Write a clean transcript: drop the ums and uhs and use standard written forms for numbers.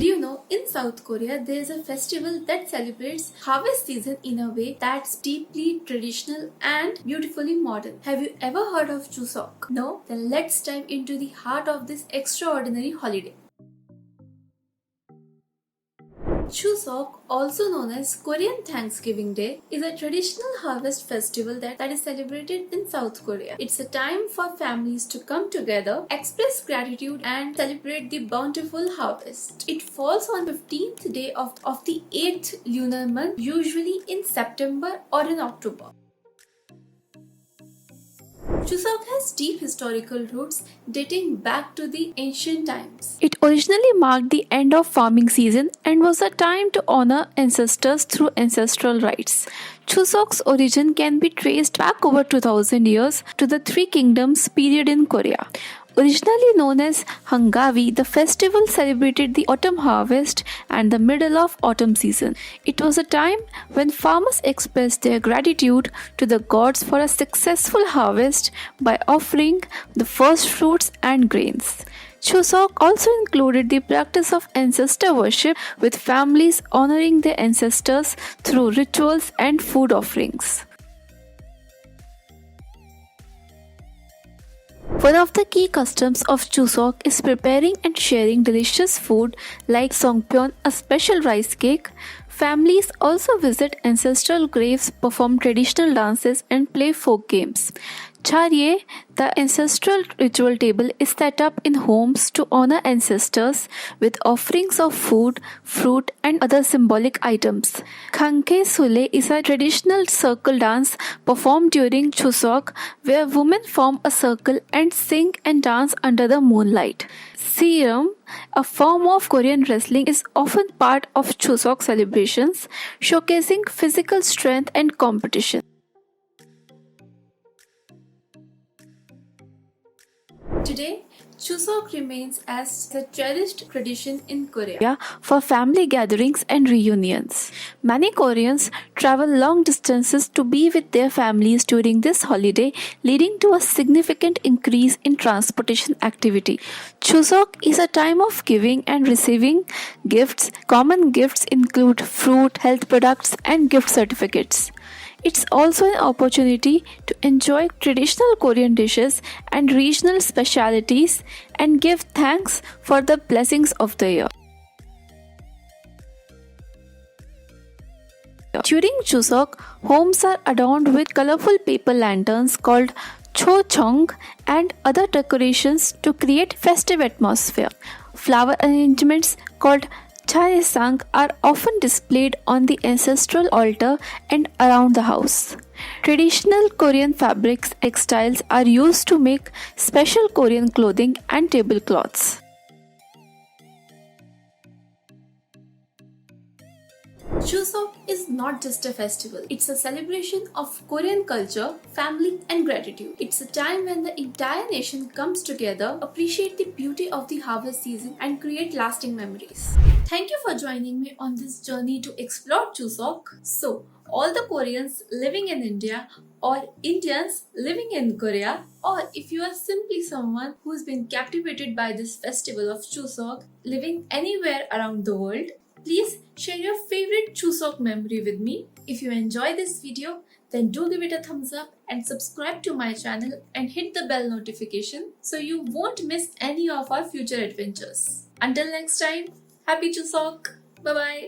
Did you know in South Korea there is a festival that celebrates harvest season in a way that's deeply traditional and beautifully modern? Have you ever heard of Chuseok? No? Then let's dive into the heart of this extraordinary holiday. Chuseok, also known as Korean Thanksgiving Day, is a traditional harvest festival that is celebrated in South Korea. It's a time for families to come together, express gratitude, and celebrate the bountiful harvest. It falls on 15th day of the 8th lunar month, usually in September or in October. Chuseok has deep historical roots dating back to the ancient times. It originally marked the end of farming season and was a time to honor ancestors through ancestral rites. Chuseok's origin can be traced back over 2000 years to the Three Kingdoms period in Korea. Originally known as Hangawi, the festival celebrated the autumn harvest and the middle of autumn season. It was a time when farmers expressed their gratitude to the gods for a successful harvest by offering the first fruits and grains. Chuseok also included the practice of ancestor worship, with families honoring their ancestors through rituals and food offerings. One of the key customs of Chuseok is preparing and sharing delicious food like songpyeon, a special rice cake. Families also visit ancestral graves, perform traditional dances, and play folk games. Charye, the ancestral ritual table, is set up in homes to honor ancestors with offerings of food, fruit, and other symbolic items. Khanke Sule is a traditional circle dance performed during Chuseok, where women form a circle and sing and dance under the moonlight. Serum, a form of Korean wrestling, is often part of Chuseok celebrations, showcasing physical strength and competition. Today, Chuseok remains as a cherished tradition in Korea for family gatherings and reunions. Many Koreans travel long distances to be with their families during this holiday, leading to a significant increase in transportation activity. Chuseok is a time of giving and receiving gifts. Common gifts include fruit, health products, and gift certificates. It's also an opportunity to enjoy traditional Korean dishes and regional specialities and give thanks for the blessings of the year. During Chuseok, homes are adorned with colorful paper lanterns called chochong and other decorations to create festive atmosphere. Flower arrangements called chaesang are often displayed on the ancestral altar and around the house. Traditional Korean fabrics textiles are used to make special Korean clothing and tablecloths. Chuseok is not just a festival, it's a celebration of Korean culture, family, and gratitude. It's a time when the entire nation comes together, appreciate the beauty of the harvest season, and create lasting memories. Thank you for joining me on this journey to explore Chuseok. So, all the Koreans living in India or Indians living in Korea, or if you are simply someone who's been captivated by this festival of Chuseok, living anywhere around the world, please share your favorite Chuseok memory with me. If you enjoy this video, then do give it a thumbs up and subscribe to my channel and hit the bell notification so you won't miss any of our future adventures. Until next time, happy Chuseok! Bye bye!